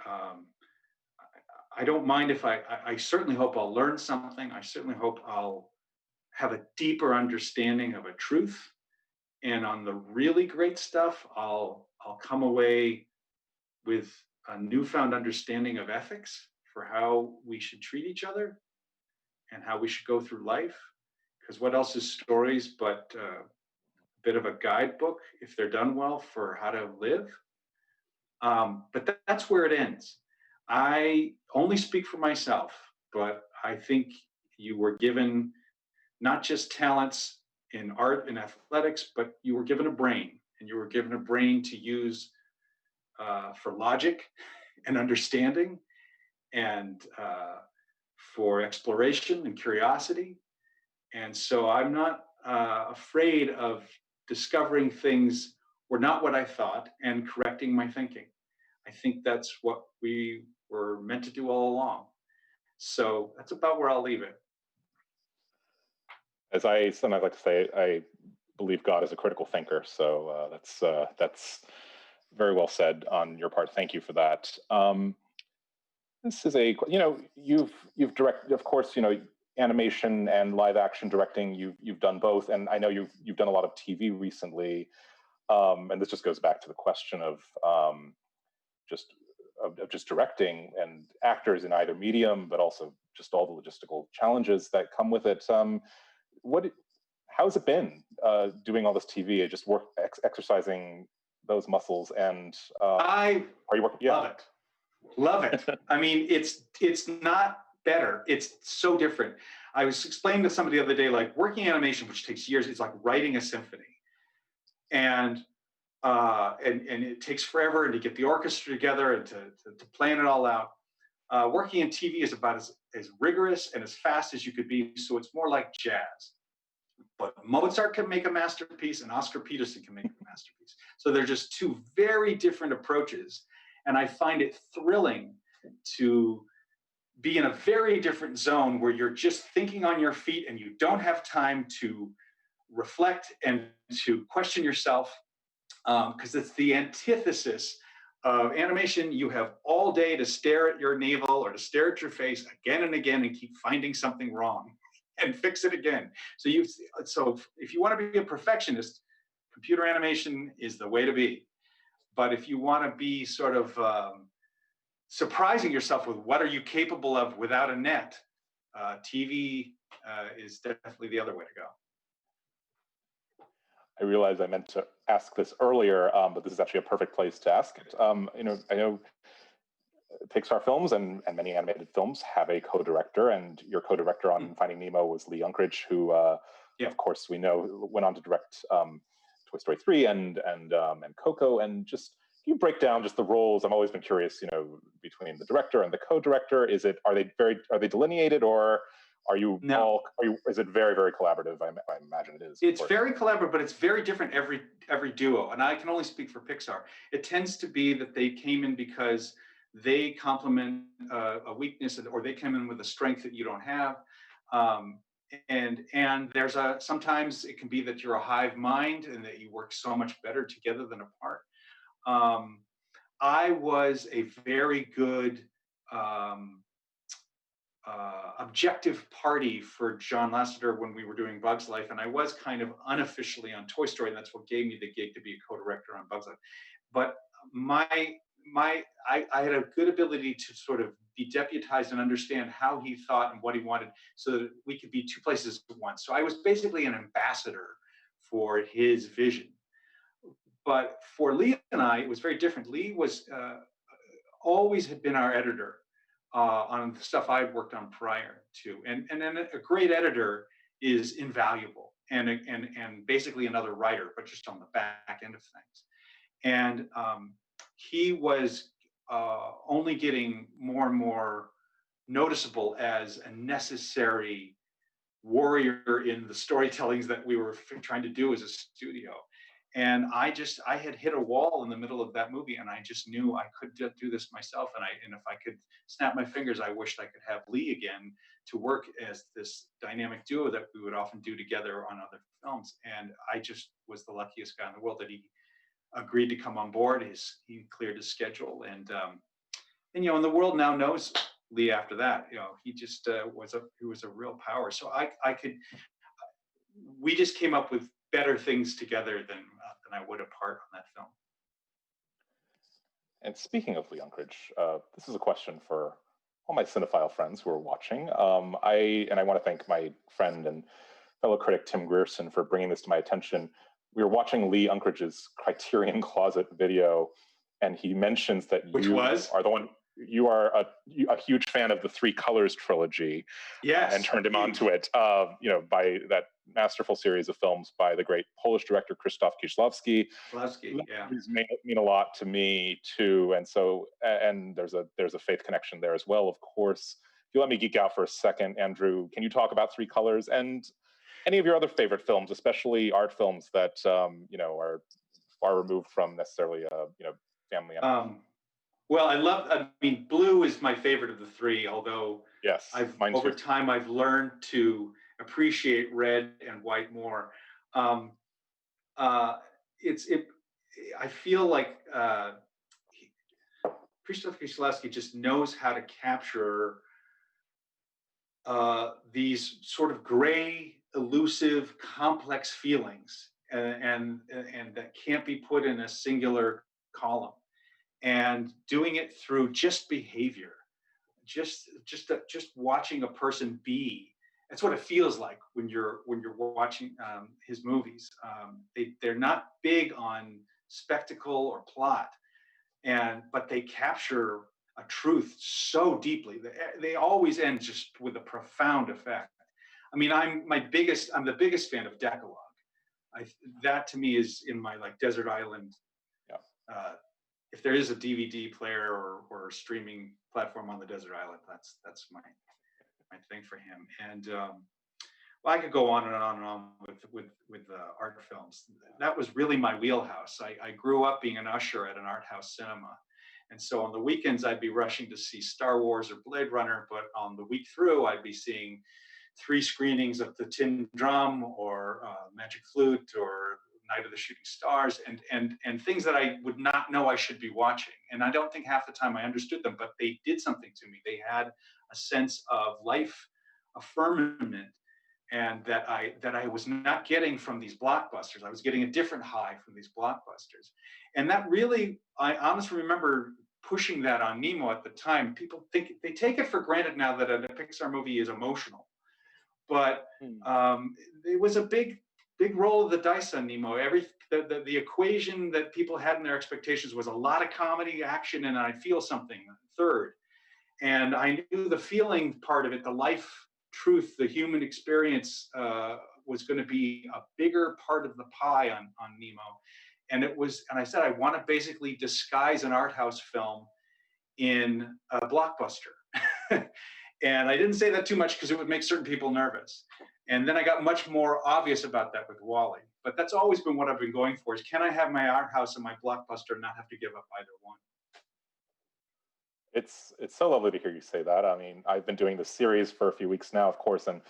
I don't mind if I certainly hope I'll learn something. I certainly hope I'll have a deeper understanding of a truth. And on the really great stuff, I'll come away with a newfound understanding of ethics for how we should treat each other and how we should go through life. because what else is stories but a bit of a guidebook, if they're done well, for how to live. But that's where it ends. I only speak for myself, but I think you were given not just talents in art and athletics, but you were given a brain, and you were given a brain to use for logic and understanding, and for exploration and curiosity. And so I'm not afraid of discovering things were not what I thought and correcting my thinking. I think that's what we were meant to do all along. So that's about where I'll leave it. As I sometimes like to say, I believe God is a critical thinker. So that's very well said on your part. Thank you for that. This is you've directed, of course, animation and live action directing. You've done both, and I know you've done a lot of TV recently. And this just goes back to the question of just just directing and actors in either medium, but also just all the logistical challenges that come with it. How's it been doing all this TV? Just exercising those muscles, and I are you working? Yeah. love it. Love it. I mean, it's not better. It's so different. I was explaining to somebody the other day, like working animation, which takes years, it's like writing a symphony, and it takes forever, and to get the orchestra together and to plan it all out. Working in TV is about as rigorous and as fast as you could be. So it's more like jazz. But Mozart can make a masterpiece, and Oscar Peterson can make a masterpiece. So they're just two very different approaches. And I find it thrilling to be in a very different zone where you're just thinking on your feet and you don't have time to reflect and to question yourself, because it's the antithesis of animation. You have all day to stare at your navel or to stare at your face again and again and keep finding something wrong and fix it again. So if you want to be a perfectionist, computer animation is the way to be. But if you want to be sort of surprising yourself with what are you capable of without a net, TV is definitely the other way to go. I realize I meant to ask this earlier, but this is actually a perfect place to ask it. I know Pixar films and many animated films have a co-director, and your co-director on Finding Nemo was Lee Unkrich, who, of course, we know went on to direct Toy Story 3 and Coco. And just, can you break down just the roles? I've always been curious, between the director and the co-director. Are they delineated, or is it very, very collaborative? I imagine it is. It's very collaborative, but it's very different every duo. And I can only speak for Pixar. It tends to be that they came in because they complement a weakness, or they come in with a strength that you don't have. And there's sometimes it can be that you're a hive mind and that you work so much better together than apart. I was a very good objective party for John Lasseter when we were doing Bug's Life, and I was kind of unofficially on Toy Story, and that's what gave me the gig to be a co-director on Bug's Life. But I had a good ability to sort of be deputized and understand how he thought and what he wanted, so that we could be two places at once. So I was basically an ambassador for his vision. But for Lee and I, it was very different. Lee was always had been our editor on the stuff I'd worked on prior to. And then a great editor is invaluable and basically another writer, but just on the back end of things. And he was only getting more and more noticeable as a necessary warrior in the storytellings that we were trying to do as a studio. And I had hit a wall in the middle of that movie, and I just knew I could do this myself. And if I could snap my fingers, I wished I could have Lee again to work as this dynamic duo that we would often do together on other films. And I just was the luckiest guy in the world that he agreed to come on board. He cleared his schedule, and and the world now knows Lee after that. He just was a real power. So we just came up with better things together than I would apart on that film. And speaking of Lee Unkrich, this is a question for all my cinephile friends who are watching. I want to thank my friend and fellow critic Tim Grierson for bringing this to my attention. We were watching Lee Unkrage's Criterion Closet video, and he mentions that Which was? are the one. You are a huge fan of the Three Colors trilogy, Yes, and turned him onto it. By that masterful series of films by the great Polish director Krzysztof Kieślowski. Yeah. These mean a lot to me too, and so and there's a faith connection there as well, of course. If you let me geek out for a second, Andrew, can you talk about Three Colors and any of your other favorite films, especially art films that are far removed from necessarily family? Well, I mean, blue is my favorite of the three, although Yes, over time I've learned to appreciate red and white more. Um, I feel like Krzysztof Kieślowski just knows how to capture these sort of gray, elusive, complex feelings, and that can't be put in a singular column. And doing it through just behavior, just watching a person be. That's what it feels like when you're watching his movies. They're not big on spectacle or plot, but they capture a truth so deeply. They always end just with a profound effect. I mean, I'm the biggest fan of Decalogue. That to me is in my like desert island. Yeah. If there is a DVD player or streaming platform on the desert island, that's my thing for him. And well, I could go on and on and on with art films. That was really my wheelhouse. I grew up being an usher at an art house cinema, and so on the weekends I'd be rushing to see Star Wars or Blade Runner, but on the week through I'd be seeing 3 screenings of The Tin Drum or Magic Flute or Night of the Shooting Stars, and things that I would not know I should be watching. And I don't think half the time I understood them, but they did something to me. They had a sense of life, a firmament, and that I was not getting from these blockbusters. I was getting a different high from these blockbusters. And that really, I honestly remember pushing that on Nemo at the time. People think they take it for granted now that a Pixar movie is emotional, but it was a big roll of the dice on Nemo. The equation that people had in their expectations was a lot of comedy, action, and I'd feel something third. And I knew the feeling part of it, the life truth, the human experience was going to be a bigger part of the pie on Nemo. And I said, I want to basically disguise an art house film in a blockbuster. And I didn't say that too much because it would make certain people nervous. And then I got much more obvious about that with Wall-E. But that's always been what I've been going for, is can I have my art house and my blockbuster and not have to give up either one? It's so lovely to hear you say that. I mean, I've been doing this series for a few weeks now, of course, and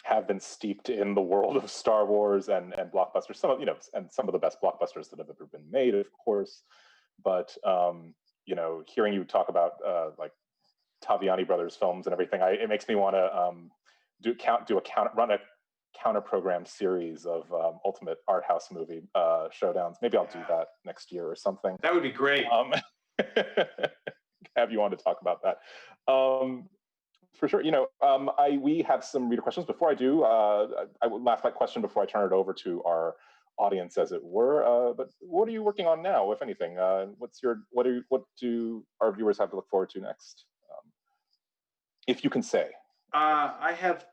have been steeped in the world of Star Wars and blockbusters. Some of the best blockbusters that have ever been made, of course. But hearing you talk about like Taviani Brothers films and everything, it makes me want to run a counter program series of ultimate art house movie showdowns. Maybe I'll do that next year or something. That would be great. Have you on to talk about that for sure. We have some reader questions. Before I do, I would last question before I turn it over to our audience, as it were. But what are you working on now, if anything? What do our viewers have to look forward to next, if you can say? I have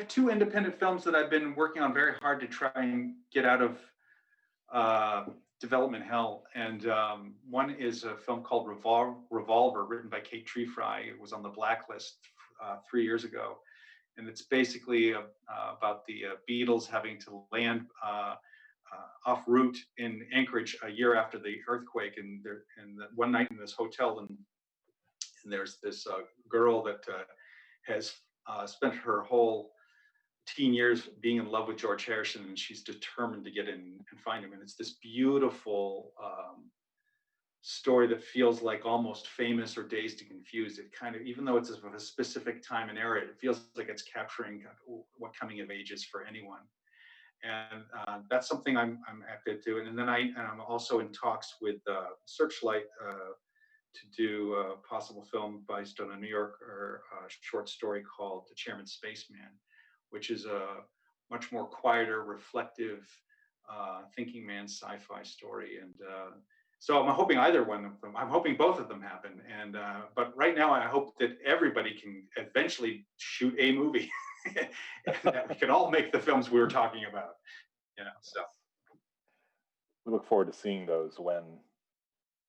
2 independent films that I've been working on very hard to try and get out of development hell. And one is a film called Revolver, written by Kate Treefry. It was on the blacklist 3 years ago. And it's basically about the Beatles having to land off route in Anchorage a year after the earthquake. And one night in this hotel, and there's this girl that has spent her whole teen years being in love with George Harrison, and she's determined to get in and find him. And it's this beautiful story that feels like almost Famous or Dazed and Confused. It kind of, even though it's of a specific time and era, it feels like it's capturing what coming of age is for anyone. And that's something I'm happy to do. And then I'm also in talks with Searchlight to do a possible film based on a New York short story called The Chairman's Spaceman, which is a much more quieter, reflective, thinking man sci-fi story. And so I'm hoping either one of them. I'm hoping both of them happen. And but right now, I hope that everybody can eventually shoot a movie, and that we can all make the films we were talking about. So We look forward to seeing those when,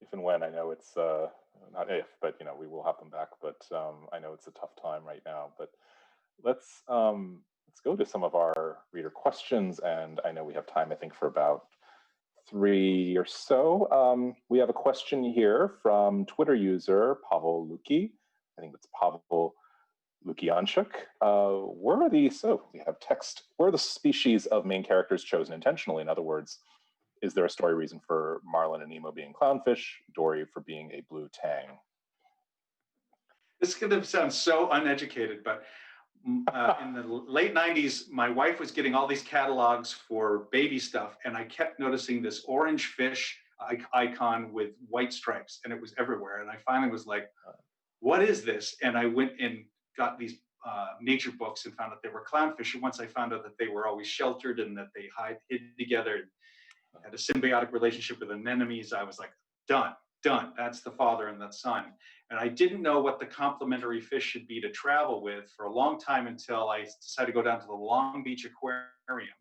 if and when. I know it's not if, but we will have them back. But I know it's a tough time right now. But let's go to some of our reader questions, and I know we have time. I think for about 3 or so. We have a question here from Twitter user Pavel Luki. I think it's Pavel Lukianchuk. We have text. Were the species of main characters chosen intentionally? In other words, is there a story reason for Marlin and Nemo being clownfish, Dory for being a blue tang? this is going to sound so uneducated, but in the late 90s, my wife was getting all these catalogs for baby stuff, and I kept noticing this orange fish icon with white stripes, and it was everywhere. And I finally was like, what is this? And I went and got these nature books and found out they were clownfish. And once I found out that they were always sheltered and that they hid together and had a symbiotic relationship with anemones, I was like, done. That's the father and the son. And I didn't know what the complementary fish should be to travel with for a long time until I decided to go down to the Long Beach Aquarium.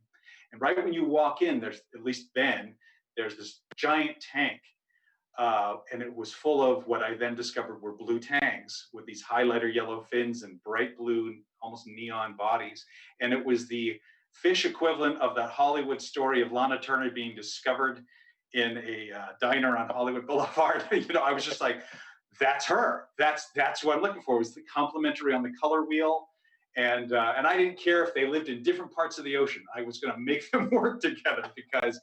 And right when you walk in, there's, at least then, there's this giant tank. And it was full of what I then discovered were blue tangs with these highlighter yellow fins and bright blue, almost neon bodies. And it was the fish equivalent of that Hollywood story of Lana Turner being discovered in a diner on Hollywood Boulevard. I was just like, that's her. That's what I'm looking for. It was the complementary on the color wheel, and I didn't care if they lived in different parts of the ocean. I was going to make them work together because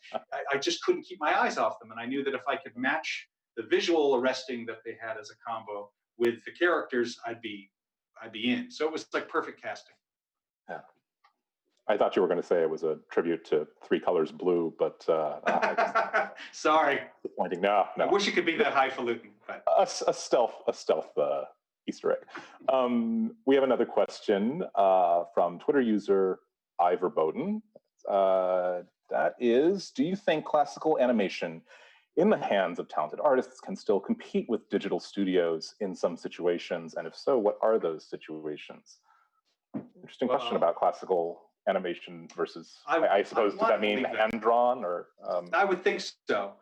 I just couldn't keep my eyes off them. And I knew that if I could match the visual arresting that they had as a combo with the characters, I'd be in. So it was like perfect casting. Yeah. I thought you were going to say it was a tribute to Three Colors Blue, but sorry. Disappointing. No. I wish it could be that highfalutin, but A stealth Easter egg. We have another question from Twitter user Ivor Bowden. That is, do you think classical animation in the hands of talented artists can still compete with digital studios in some situations? And if so, what are those situations? Interesting question about classical animation versus, I suppose, does that mean hand-drawn or? I would think so.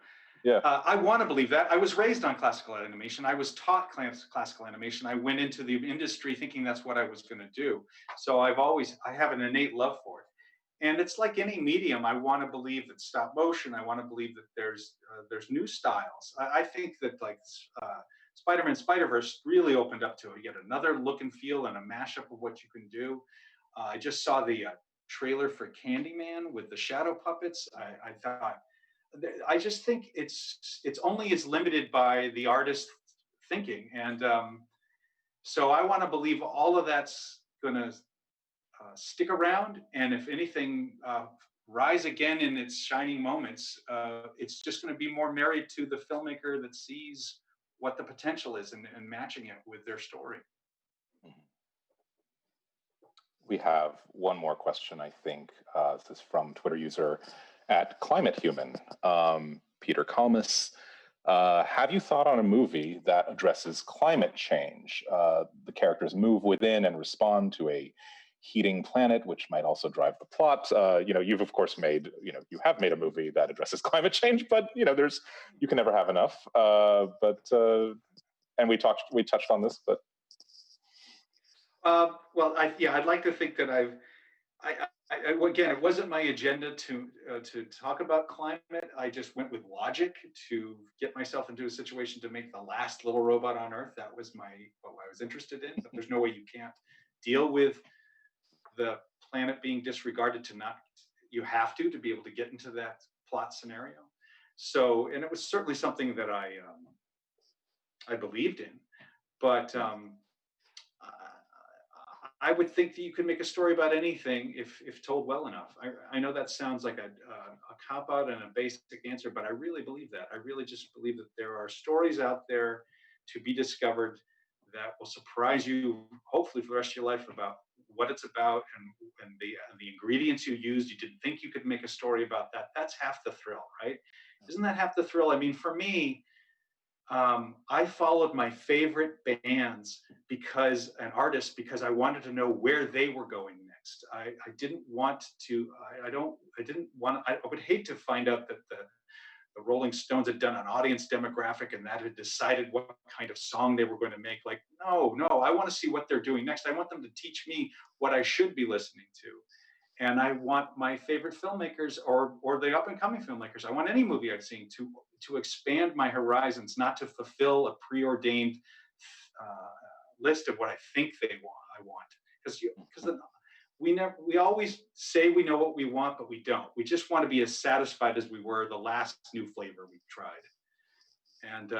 Yeah. I want to believe that. I was raised on classical animation. I was taught classical animation. I went into the industry thinking that's what I was going to do. So I have an innate love for it. And it's like any medium. I want to believe that stop motion. I want to believe that there's new styles. I think that like Spider-Man Spider-Verse really opened up to yet another look and feel and a mashup of what you can do. I just saw the trailer for Candyman with the shadow puppets. I thought, I just think it's only as limited by the artist thinking. And so I want to believe all of that's going to stick around. And if anything, rise again in its shining moments. It's just going to be more married to the filmmaker that sees what the potential is and matching it with their story. We have one more question, I think. This is from Twitter user @ClimateHuman, Peter Kalmus. Have you thought on a movie that addresses climate change? The characters move within and respond to a heating planet, which might also drive the plot. You've of course made, you have made a movie that addresses climate change, but you can never have enough. And we touched on this, but. Well, I'd like to think that again, it wasn't my agenda to talk about climate. I just went with logic to get myself into a situation to make the last little robot on Earth. That was what I was interested in. But there's no way you can't deal with the planet being disregarded you have to be able to get into that plot scenario. So, and it was certainly something that I believed in, but I would think that you could make a story about anything if told well enough. I know that sounds like a cop-out and a basic answer, but I really believe that. I really just believe that there are stories out there to be discovered that will surprise you, hopefully for the rest of your life, about what it's about and the ingredients you used. You didn't think you could make a story about that. That's half the thrill, right? Isn't that half the thrill? I mean, for me, I followed my favorite bands and artists because I wanted to know where they were going next. I didn't want to. I didn't want. I would hate to find out that the Rolling Stones had done an audience demographic and that had decided what kind of song they were going to make. Like, no, I want to see what they're doing next. I want them to teach me what I should be listening to. And I want my favorite filmmakers or the up and coming filmmakers. I want any movie I've seen to expand my horizons, not to fulfill a preordained list of what I think I want. Because we always say we know what we want, but we don't. We just want to be as satisfied as we were the last new flavor we tried. And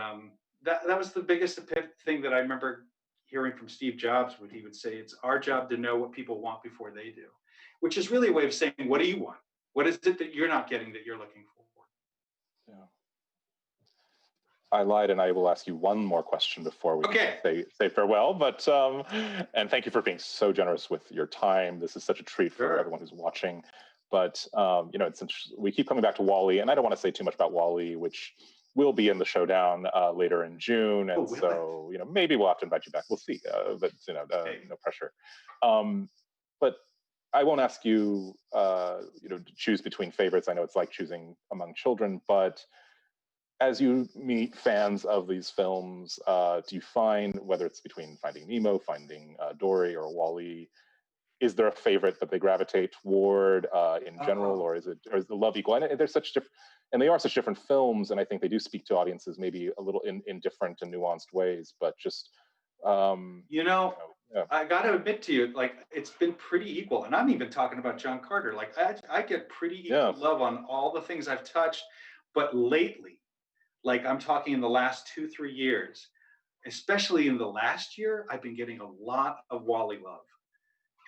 that was the biggest thing that I remember hearing from Steve Jobs, when he would say, it's our job to know what people want before they do, which is really a way of saying, what do you want? What is it that you're not getting that you're looking for? Yeah. I lied, and I will ask you one more question before we say farewell. But and thank you for being so generous with your time. This is such a treat for everyone who's watching. But you know, we keep coming back to WALL-E, and I don't want to say too much about WALL-E, which will be in the Showdown later in June, and so you know, maybe we'll have to invite you back. We'll see, but you know, no pressure. But I won't ask you, you know, to choose between favorites. I know it's like choosing among children, but as you meet fans of these films, do you find, whether it's between Finding Nemo, Finding Dory, or WALL-E, is there a favorite that they gravitate toward in general, or is the love equal? And there's and they are such different films, and I think they do speak to audiences maybe a little in different and nuanced ways. But just you know, I got to admit to you, like, it's been pretty equal, and I'm even talking about John Carter. Like, I get pretty equal love on all the things I've touched, but lately, like, I'm talking in the last 2-3 years, especially in the last year, I've been getting a lot of WALL-E love.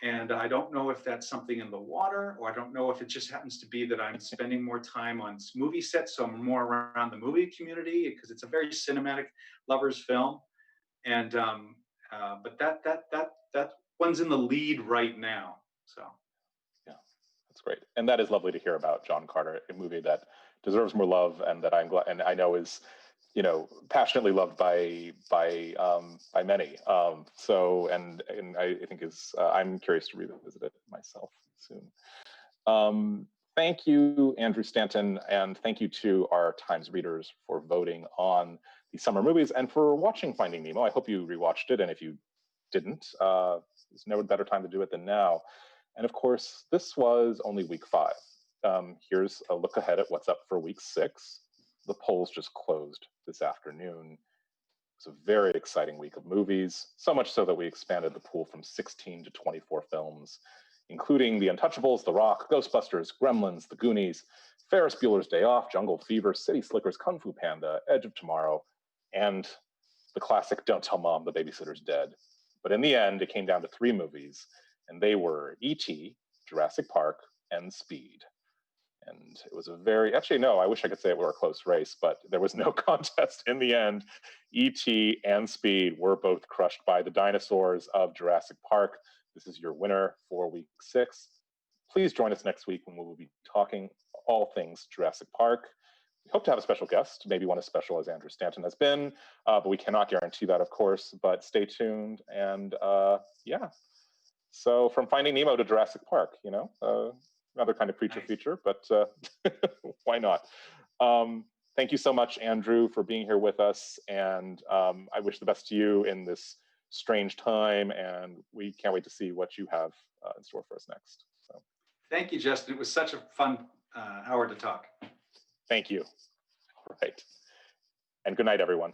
And I don't know if that's something in the water, or I don't know if it just happens to be that I'm spending more time on movie sets, so I'm more around the movie community, because it's a very cinematic lovers film. And but that one's in the lead right now. So yeah, that's great, and that is lovely to hear about John Carter, a movie that deserves more love, and that I'm glad, and I know is, you know, passionately loved by many. So and I think I'm curious to revisit it myself soon. Thank you, Andrew Stanton, and thank you to our Times readers for voting on the summer movies and for watching Finding Nemo. I hope you rewatched it, and if you didn't, there's no better time to do it than now. And of course, this was only week 5. Here's a look ahead at what's up for week 6. The polls just closed this afternoon. It was a very exciting week of movies, so much so that we expanded the pool from 16 to 24 films, including The Untouchables, The Rock, Ghostbusters, Gremlins, The Goonies, Ferris Bueller's Day Off, Jungle Fever, City Slickers, Kung Fu Panda, Edge of Tomorrow, and the classic Don't Tell Mom the Babysitter's Dead. But in the end, it came down to 3 movies, and they were E.T., Jurassic Park, and Speed. And it was actually, no, I wish I could say it were a close race, but there was no contest in the end. E.T. and Speed were both crushed by the dinosaurs of Jurassic Park. This is your winner for week 6. Please join us next week when we will be talking all things Jurassic Park. We hope to have a special guest, maybe one as special as Andrew Stanton has been, but we cannot guarantee that, of course, but stay tuned. And yeah, so from Finding Nemo to Jurassic Park, you know, another kind of creature feature, but why not? Thank you so much, Andrew, for being here with us. And I wish the best to you in this strange time. And we can't wait to see what you have in store for us next. So, thank you, Justin. It was such a fun hour to talk. Thank you. All right. And good night, everyone.